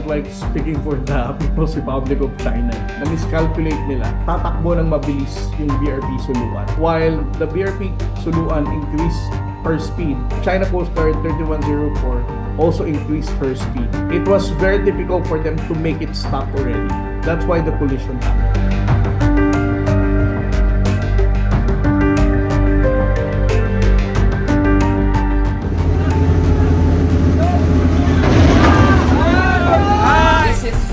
like speaking for the People's Republic of China. Na miscalculate nila, tatakbo ng mabilis yung BRP Suluan. While the BRP Suluan increased her speed, China Coast Guard 3104 also increased her speed. It was very difficult for them to make it stop already. That's why the collision happened.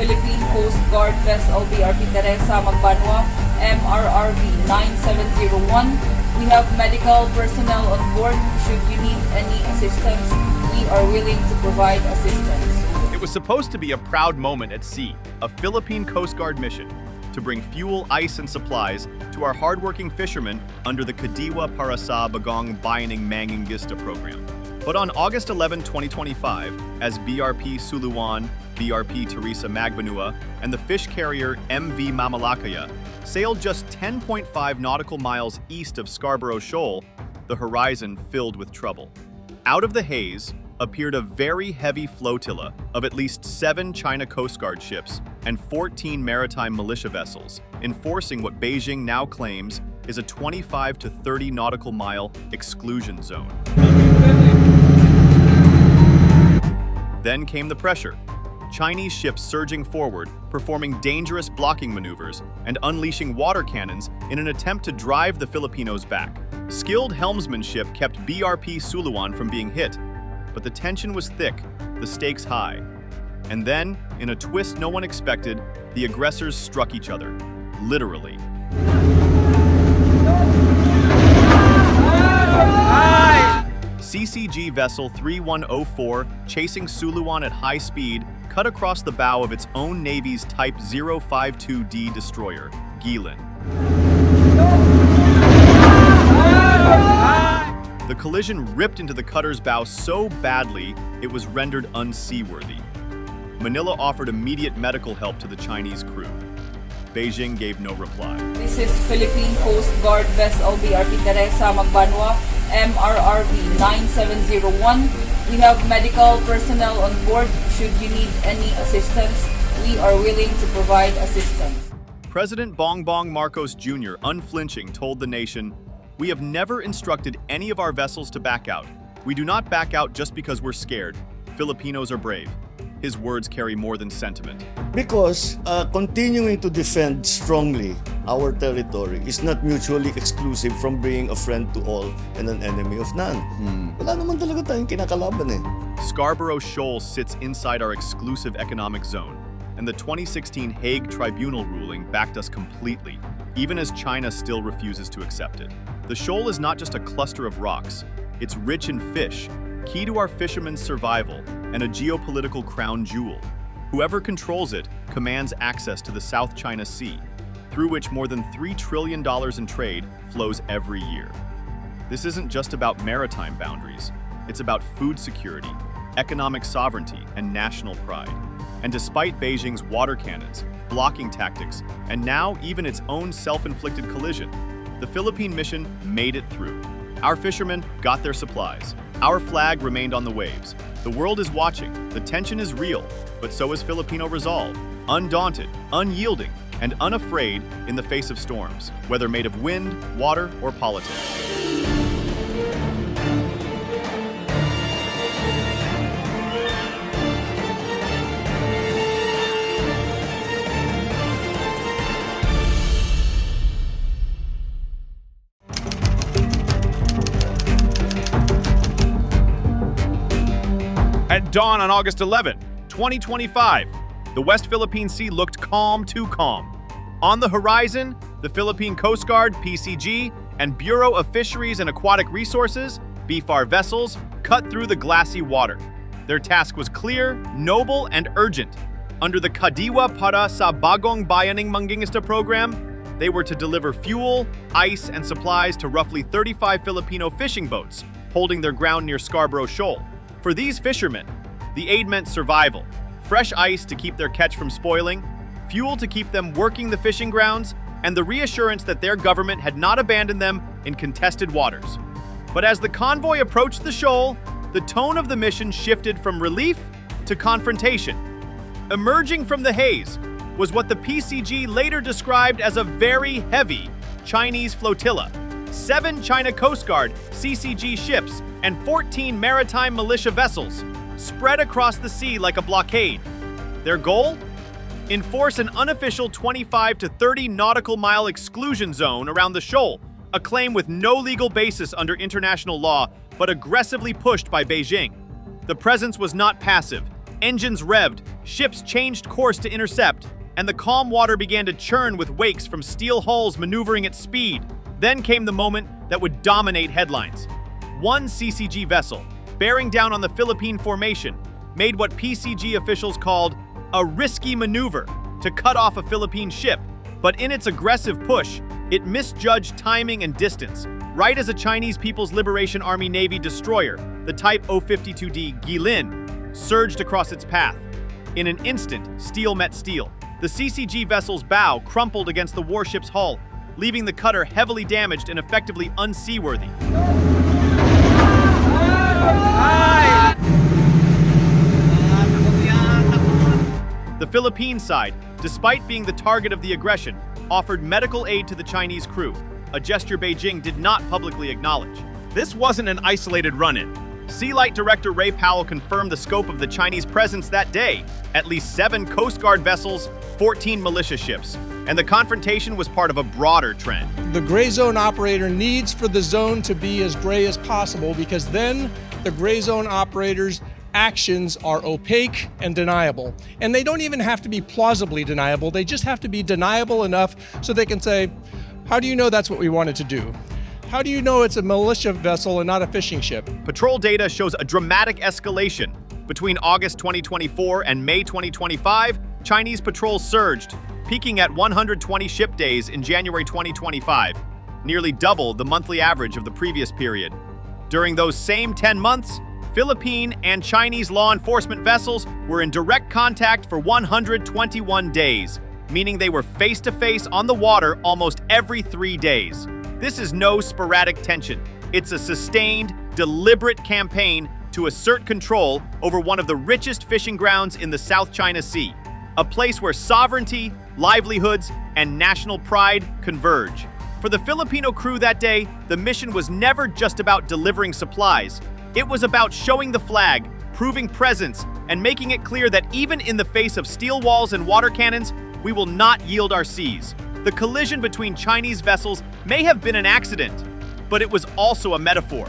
Philippine Coast Guard vessel BRP Teresa Magbanwa, MRRV 9701. We have medical personnel on board. Should you need any assistance, we are willing to provide assistance. It was supposed to be a proud moment at sea, a Philippine Coast Guard mission, to bring fuel, ice, and supplies to our hardworking fishermen under the Kadiwa para sa Bagong Bayaning Mangingista program. But on August 11, 2025, as BRP Suluan, BRP Teresa Magbanua, and the fish carrier MV Mamalakaya sailed just 10.5 nautical miles east of Scarborough Shoal, the horizon filled with trouble. Out of the haze appeared a very heavy flotilla of at least 7 China Coast Guard ships and 14 maritime militia vessels, enforcing what Beijing now claims is a 25 to 30 nautical mile exclusion zone. Then came the pressure. Chinese ships surging forward, performing dangerous blocking maneuvers and unleashing water cannons in an attempt to drive the Filipinos back. Skilled helmsmanship kept BRP Suluan from being hit, but the tension was thick, the stakes high. And then, in a twist no one expected, the aggressors struck each other, literally. CCG vessel 3104, chasing Suluan at high speed, cut across the bow of its own Navy's Type 052D destroyer, Gilin. The collision ripped into the cutter's bow so badly, it was rendered unseaworthy. Manila offered immediate medical help to the Chinese crew. Beijing gave no reply. This is Philippine Coast Guard vessel BRP Teresa Magbanwa, MRRV 9701. We have medical personnel on board. Should you need any assistance, we are willing to provide assistance. President Bongbong Marcos Jr., unflinching, told the nation, "We have never instructed any of our vessels to back out. We do not back out just because we're scared. Filipinos are brave." His words carry more than sentiment. Because continuing to defend strongly our territory is not mutually exclusive from being a friend to all and an enemy of none. Wala naman talaga tayong kinakalaban eh. Scarborough Shoal sits inside our exclusive economic zone, and the 2016 Hague Tribunal ruling backed us completely, even as China still refuses to accept it. The shoal is not just a cluster of rocks, it's rich in fish, key to our fishermen's survival, and a geopolitical crown jewel. Whoever controls it commands access to the South China Sea, through which more than $3 trillion in trade flows every year. This isn't just about maritime boundaries, it's about food security, economic sovereignty, and national pride. And despite Beijing's water cannons, blocking tactics, and now even its own self-inflicted collision, the Philippine mission made it through. Our fishermen got their supplies. Our flag remained on the waves. The world is watching. The tension is real, but so is Filipino resolve. Undaunted, unyielding, and unafraid in the face of storms, whether made of wind, water, or politics. At dawn on August 11, 2025, the West Philippine Sea looked calm to calm. On the horizon, the Philippine Coast Guard, PCG, and Bureau of Fisheries and Aquatic Resources, BFAR vessels, cut through the glassy water. Their task was clear, noble, and urgent. Under the Kadiwa para sa Bagong Bayaning Mangingista program, they were to deliver fuel, ice, and supplies to roughly 35 Filipino fishing boats holding their ground near Scarborough Shoal. For these fishermen, the aid meant survival, fresh ice to keep their catch from spoiling, fuel to keep them working the fishing grounds, and the reassurance that their government had not abandoned them in contested waters. But as the convoy approached the shoal, the tone of the mission shifted from relief to confrontation. Emerging from the haze was what the PCG later described as a very heavy Chinese flotilla. 7 China Coast Guard CCG ships and 14 maritime militia vessels spread across the sea like a blockade. Their goal? Enforce an unofficial 25 to 30 nautical mile exclusion zone around the shoal, a claim with no legal basis under international law, but aggressively pushed by Beijing. The presence was not passive. Engines revved, ships changed course to intercept, and the calm water began to churn with wakes from steel hulls maneuvering at speed. Then came the moment that would dominate headlines. One CCG vessel, bearing down on the Philippine formation, made what PCG officials called a risky maneuver to cut off a Philippine ship, but in its aggressive push, it misjudged timing and distance, right as a Chinese People's Liberation Army Navy destroyer, the Type 052D Guilin, surged across its path. In an instant, steel met steel. The CCG vessel's bow crumpled against the warship's hull, leaving the cutter heavily damaged and effectively unseaworthy. The Philippine side, despite being the target of the aggression, offered medical aid to the Chinese crew, a gesture Beijing did not publicly acknowledge. This wasn't an isolated run-in. Sea Light Director Ray Powell confirmed the scope of the Chinese presence that day: at least 7 Coast Guard vessels, 14 militia ships, and the confrontation was part of a broader trend. The gray zone operator needs for the zone to be as gray as possible, because then the gray zone operator's actions are opaque and deniable. And they don't even have to be plausibly deniable, they just have to be deniable enough so they can say, how do you know that's what we wanted to do? How do you know it's a militia vessel and not a fishing ship? Patrol data shows a dramatic escalation. Between August 2024 and May 2025, Chinese patrols surged, peaking at 120 ship days in January 2025, nearly double the monthly average of the previous period. During those same 10 months, Philippine and Chinese law enforcement vessels were in direct contact for 121 days, meaning they were face-to-face on the water almost every 3 days. This is no sporadic tension. It's a sustained, deliberate campaign to assert control over one of the richest fishing grounds in the South China Sea, a place where sovereignty, livelihoods, and national pride converge. For the Filipino crew that day, the mission was never just about delivering supplies. It was about showing the flag, proving presence, and making it clear that even in the face of steel walls and water cannons, we will not yield our seas. The collision between Chinese vessels may have been an accident, but it was also a metaphor.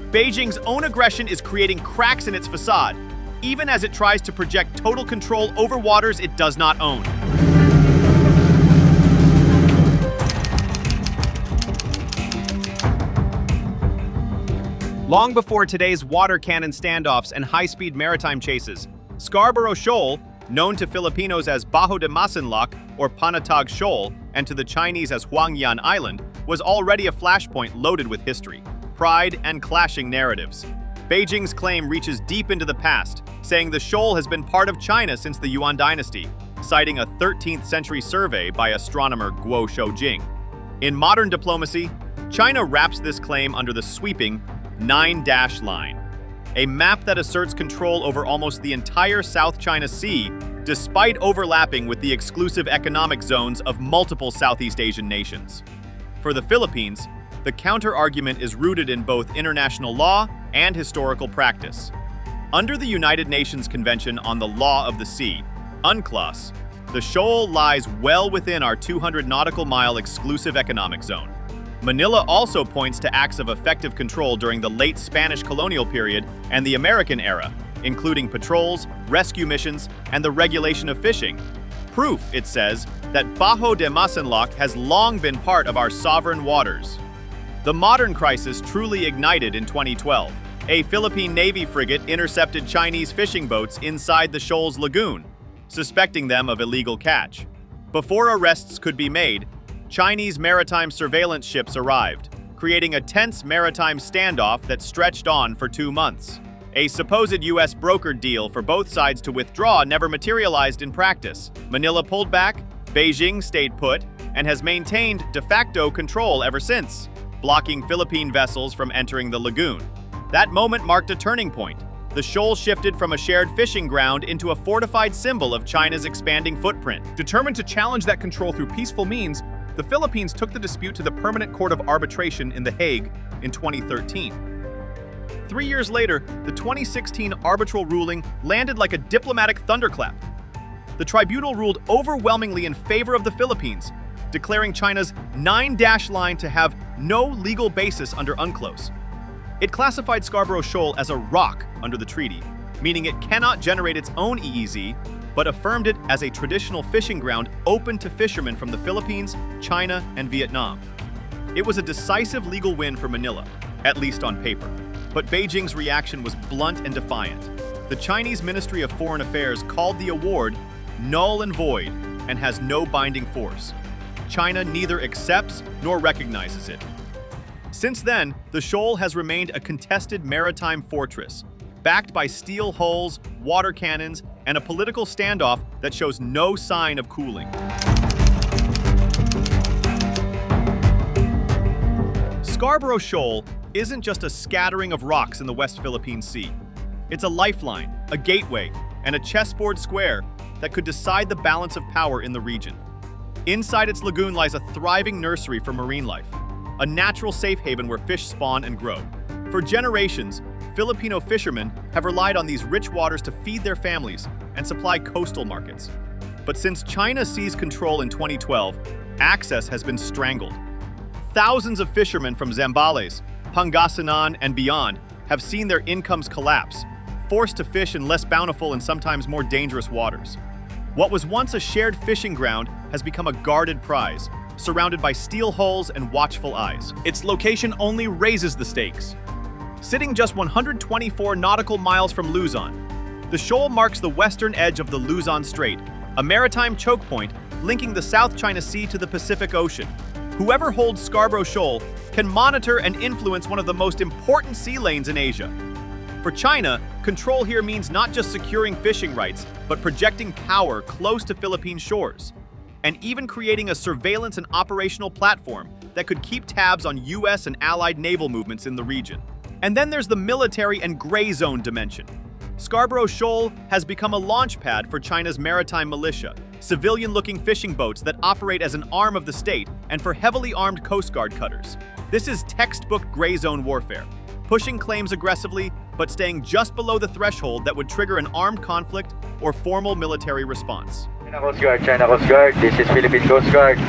Beijing's own aggression is creating cracks in its facade, even as it tries to project total control over waters it does not own. Long before today's water cannon standoffs and high-speed maritime chases, Scarborough Shoal, known to Filipinos as Bajo de Masinloc or Panatag Shoal, and to the Chinese as Huangyan Island, was already a flashpoint loaded with history, pride, and clashing narratives. Beijing's claim reaches deep into the past, saying the shoal has been part of China since the Yuan dynasty, citing a 13th century survey by astronomer Guo Shoujing. In modern diplomacy, China wraps this claim under the sweeping 9-dash line, a map that asserts control over almost the entire South China Sea, despite overlapping with the exclusive economic zones of multiple Southeast Asian nations. For the Philippines, the counter-argument is rooted in both international law and historical practice. Under the United Nations Convention on the Law of the Sea, UNCLOS, the shoal lies well within our 200 nautical mile exclusive economic zone. Manila also points to acts of effective control during the late Spanish colonial period and the American era, including patrols, rescue missions, and the regulation of fishing. Proof, it says, that Bajo de Masinloc has long been part of our sovereign waters. The modern crisis truly ignited in 2012. A Philippine Navy frigate intercepted Chinese fishing boats inside the shoal's lagoon, suspecting them of illegal catch. Before arrests could be made, Chinese maritime surveillance ships arrived, creating a tense maritime standoff that stretched on for 2 months. A supposed U.S. brokered deal for both sides to withdraw never materialized in practice. Manila pulled back, Beijing stayed put, and has maintained de facto control ever since, blocking Philippine vessels from entering the lagoon. That moment marked a turning point. The shoal shifted from a shared fishing ground into a fortified symbol of China's expanding footprint. Determined to challenge that control through peaceful means, the Philippines took the dispute to the Permanent Court of Arbitration in The Hague in 2013. 3 years later, the 2016 arbitral ruling landed like a diplomatic thunderclap. The tribunal ruled overwhelmingly in favor of the Philippines, declaring China's 9-dash line to have no legal basis under UNCLOS. It classified Scarborough Shoal as a rock under the treaty, meaning it cannot generate its own EEZ, but affirmed it as a traditional fishing ground open to fishermen from the Philippines, China, and Vietnam. It was a decisive legal win for Manila, at least on paper. But Beijing's reaction was blunt and defiant. The Chinese Ministry of Foreign Affairs called the award null and void and has no binding force. China neither accepts nor recognizes it. Since then, the shoal has remained a contested maritime fortress, backed by steel hulls, water cannons, and a political standoff that shows no sign of cooling. Scarborough Shoal isn't just a scattering of rocks in the West Philippine Sea. It's a lifeline, a gateway, and a chessboard square that could decide the balance of power in the region. Inside its lagoon lies a thriving nursery for marine life, a natural safe haven where fish spawn and grow. For generations, Filipino fishermen have relied on these rich waters to feed their families and supply coastal markets. But since China seized control in 2012, access has been strangled. Thousands of fishermen from Zambales, Pangasinan, and beyond have seen their incomes collapse, forced to fish in less bountiful and sometimes more dangerous waters. What was once a shared fishing ground has become a guarded prize, surrounded by steel hulls and watchful eyes. Its location only raises the stakes. Sitting just 124 nautical miles from Luzon, The shoal marks the western edge of the Luzon Strait, a maritime choke point linking the South China Sea to the Pacific Ocean. Whoever holds Scarborough Shoal can monitor and influence one of the most important sea lanes in Asia. For China, control here means not just securing fishing rights, but projecting power close to Philippine shores, and even creating a surveillance and operational platform that could keep tabs on US and allied naval movements in the region. And then there's the military and gray zone dimension. Scarborough Shoal has become a launch pad for China's maritime militia, civilian-looking fishing boats that operate as an arm of the state, and for heavily armed Coast Guard cutters. This is textbook gray zone warfare, pushing claims aggressively, but staying just below the threshold that would trigger an armed conflict or formal military response. China Coast Guard, this is Philippine Coast Guard.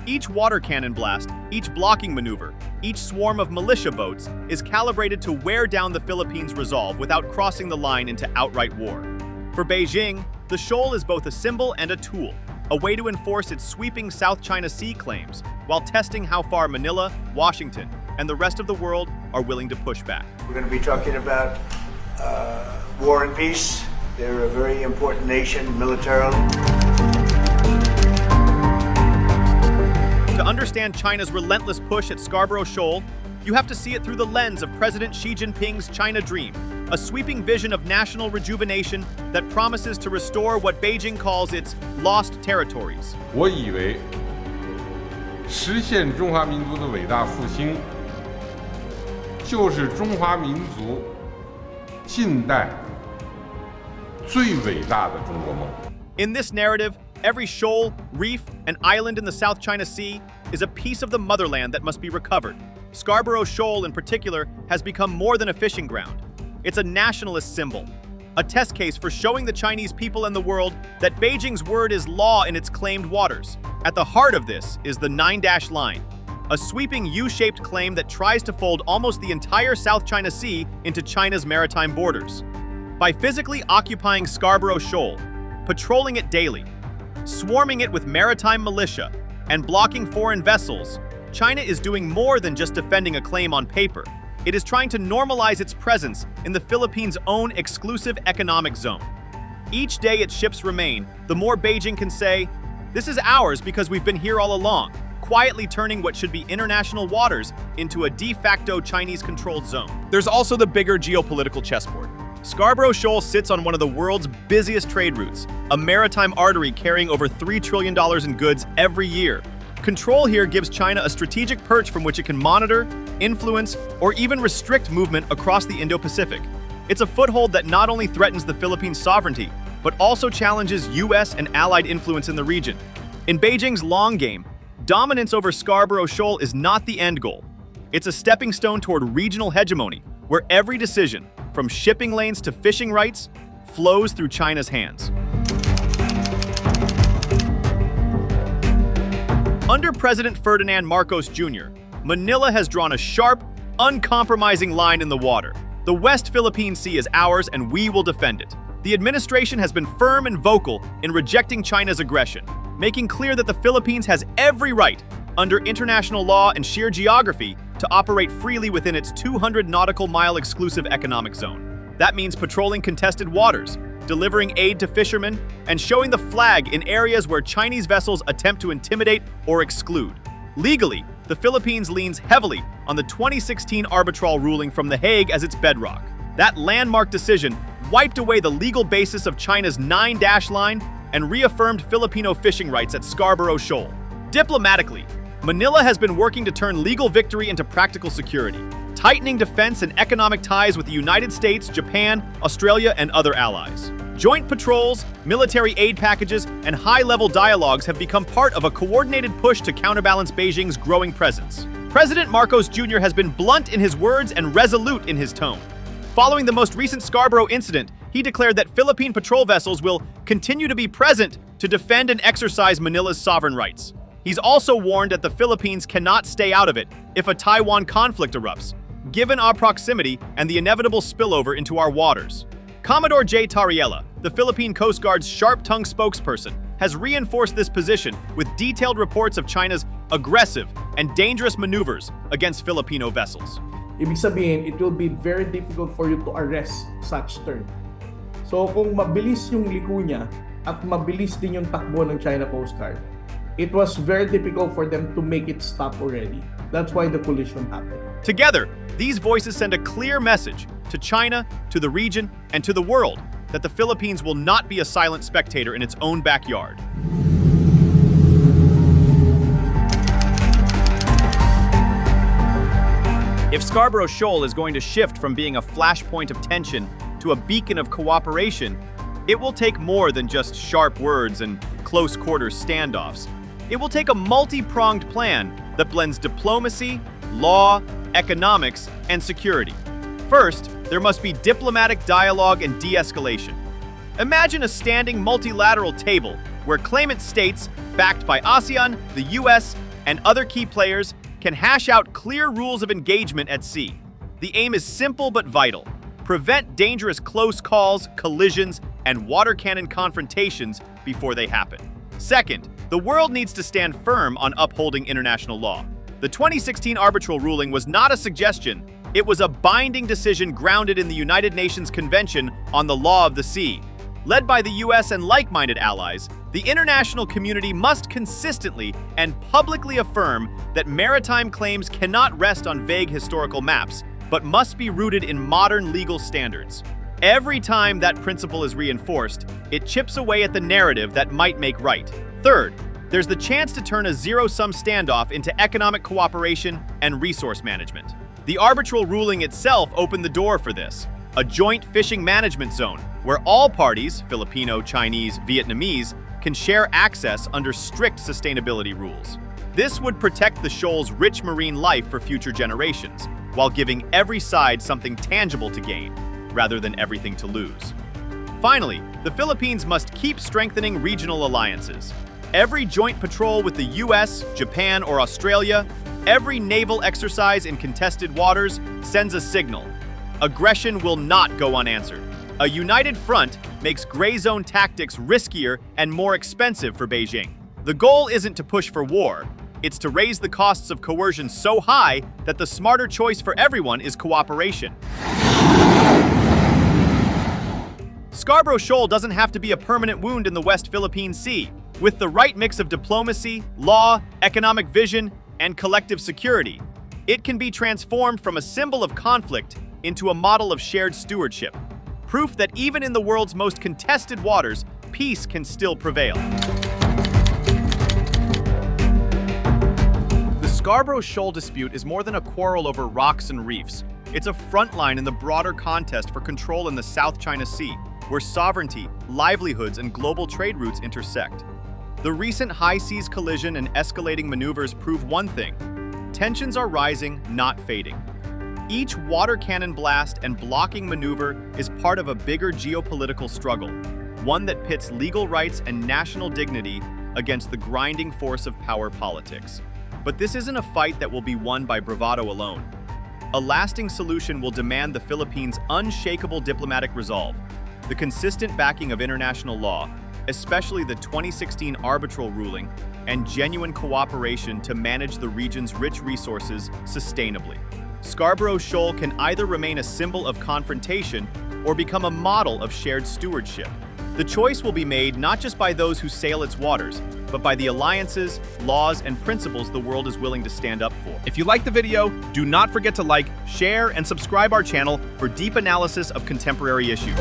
Each water cannon blast, each blocking maneuver, each swarm of militia boats is calibrated to wear down the Philippines' resolve without crossing the line into outright war. For Beijing, the shoal is both a symbol and a tool, a way to enforce its sweeping South China Sea claims, while testing how far Manila, Washington, and the rest of the world are willing to push back. We're going to be talking about war and peace. They're a very important nation militarily. To understand China's relentless push at Scarborough Shoal, you have to see it through the lens of President Xi Jinping's China Dream, a sweeping vision of national rejuvenation that promises to restore what Beijing calls its lost territories. 我以为实现中华民族的伟大复兴，就是中华民族近代最伟大的中国梦。 In this narrative, every shoal, reef, and island in the South China Sea is a piece of the motherland that must be recovered. Scarborough Shoal, in particular, has become more than a fishing ground. It's a nationalist symbol, a test case for showing the Chinese people and the world that Beijing's word is law in its claimed waters. At the heart of this is the 9-dash line, a sweeping U-shaped claim that tries to fold almost the entire South China Sea into China's maritime borders. By physically occupying Scarborough Shoal, patrolling it daily, swarming it with maritime militia, and blocking foreign vessels, China is doing more than just defending a claim on paper. It is trying to normalize its presence in the Philippines' own exclusive economic zone. Each day its ships remain, the more Beijing can say, "This is ours because we've been here all along," quietly turning what should be international waters into a de facto Chinese-controlled zone. there's also the bigger geopolitical chessboard. Scarborough Shoal sits on one of the world's busiest trade routes, a maritime artery carrying over $3 trillion in goods every year. Control here gives China a strategic perch from which it can monitor, influence, or even restrict movement across the Indo-Pacific. It's a foothold that not only threatens the Philippines' sovereignty, but also challenges US and allied influence in the region. In Beijing's long game, dominance over Scarborough Shoal is not the end goal. It's a stepping stone toward regional hegemony, where every decision, from shipping lanes to fishing rights, flows through China's hands. Under President Ferdinand Marcos Jr., Manila has drawn a sharp, uncompromising line in the water. The West Philippine Sea is ours and we will defend it. The administration has been firm and vocal in rejecting China's aggression, making clear that the Philippines has every right, under international law and sheer geography, to operate freely within its 200 nautical mile exclusive economic zone. That means patrolling contested waters, delivering aid to fishermen, and showing the flag in areas where Chinese vessels attempt to intimidate or exclude. Legally, the Philippines leans heavily on the 2016 arbitral ruling from The Hague as its bedrock. That landmark decision wiped away the legal basis of China's 9-dash line and reaffirmed Filipino fishing rights at Scarborough Shoal. Diplomatically, Manila has been working to turn legal victory into practical security, tightening defense and economic ties with the United States, Japan, Australia, and other allies. Joint patrols, military aid packages, and high-level dialogues have become part of a coordinated push to counterbalance Beijing's growing presence. President Marcos Jr. has been blunt in his words and resolute in his tone. Following the most recent Scarborough incident, he declared that Philippine patrol vessels will continue to be present to defend and exercise Manila's sovereign rights. He's also warned that the Philippines cannot stay out of it if a Taiwan conflict erupts, given our proximity and the inevitable spillover into our waters. Commodore J. Tariela, the Philippine Coast Guard's sharp-tongued spokesperson, has reinforced this position with detailed reports of China's aggressive and dangerous maneuvers against Filipino vessels. Ibig sabihin, it will be very difficult for you to arrest such turn. So kung mabilis yung liko niya at mabilis din yung takbo ng China Coast Guard, it was very difficult for them to make it stop already. That's why the collision happened. Together, these voices send a clear message to China, to the region, and to the world that the Philippines will not be a silent spectator in its own backyard. If Scarborough Shoal is going to shift from being a flashpoint of tension to a beacon of cooperation, it will take more than just sharp words and close-quarters standoffs. It will take a multi-pronged plan that blends diplomacy, law, economics, and security. First, there must be diplomatic dialogue and de-escalation. Imagine a standing multilateral table where claimant states, backed by ASEAN, the US, and other key players, can hash out clear rules of engagement at sea. The aim is simple but vital. Prevent dangerous close calls, collisions, and water cannon confrontations before they happen. Second, the world needs to stand firm on upholding international law. The 2016 arbitral ruling was not a suggestion, it was a binding decision grounded in the United Nations Convention on the Law of the Sea. Led by the US and like-minded allies, the international community must consistently and publicly affirm that maritime claims cannot rest on vague historical maps, but must be rooted in modern legal standards. Every time that principle is reinforced, it chips away at the narrative that might make right. Third, there's the chance to turn a zero-sum standoff into economic cooperation and resource management. The arbitral ruling itself opened the door for this. A joint fishing management zone, where all parties, Filipino, Chinese, Vietnamese, can share access under strict sustainability rules. This would protect the shoal's rich marine life for future generations, while giving every side something tangible to gain, rather than everything to lose. Finally, the Philippines must keep strengthening regional alliances. Every joint patrol with the US, Japan, or Australia, every naval exercise in contested waters sends a signal. Aggression will not go unanswered. A united front makes gray zone tactics riskier and more expensive for Beijing. The goal isn't to push for war, it's to raise the costs of coercion so high that the smarter choice for everyone is cooperation. Scarborough Shoal doesn't have to be a permanent wound in the West Philippine Sea. With the right mix of diplomacy, law, economic vision, and collective security, it can be transformed from a symbol of conflict into a model of shared stewardship. Proof that even in the world's most contested waters, peace can still prevail. The Scarborough Shoal dispute is more than a quarrel over rocks and reefs. It's a front line in the broader contest for control in the South China Sea, where sovereignty, livelihoods, and global trade routes intersect. The recent high seas collision and escalating maneuvers prove one thing: tensions are rising, not fading. Each water cannon blast and blocking maneuver is part of a bigger geopolitical struggle, one that pits legal rights and national dignity against the grinding force of power politics. But this isn't a fight that will be won by bravado alone. A lasting solution will demand the Philippines' unshakable diplomatic resolve, the consistent backing of international law, especially the 2016 arbitral ruling, and genuine cooperation to manage the region's rich resources sustainably. Scarborough Shoal can either remain a symbol of confrontation or become a model of shared stewardship. The choice will be made not just by those who sail its waters, but by the alliances, laws, and principles the world is willing to stand up for. If you liked the video, do not forget to like, share, and subscribe our channel for deep analysis of contemporary issues.